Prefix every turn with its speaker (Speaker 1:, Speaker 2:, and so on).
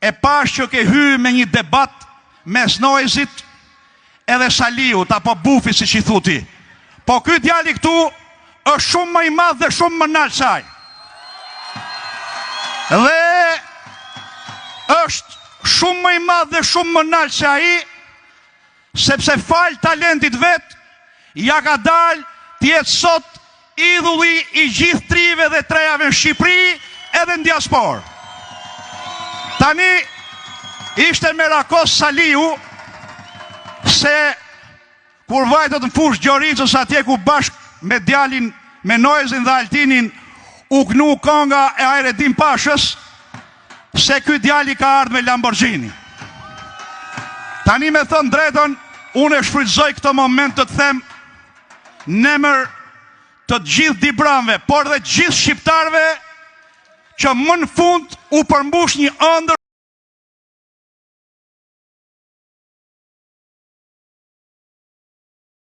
Speaker 1: e pash që ke hy me një debat mes Noizit edhe Saliut, apo Bufi si që i thuti. Po ky djali këtu është shumë më i madh dhe shumë më nalë saj. Dhe është shumë më i madh dhe shumë më nalë se ai, sepse fal talentit vet, ja ka dalë tjetë sot idhulli i gjithë trive dhe trejave në Shqipëri edhe në diasporë. Tani ishte merakos Saliu se kur vajtët në fushë Gjoricës atje ku bashkë me djalin, me Noizin dhe Altinin u knu konga e Ajredin Pashës se ky djali ka ardhur me Lamborghini. Tani me thënë drejton, unë e shfrytëzoj këto moment të them në emër të gjithë dibranëve, por dhe gjithë shqiptarëve që më në fund u përmbush një ëndër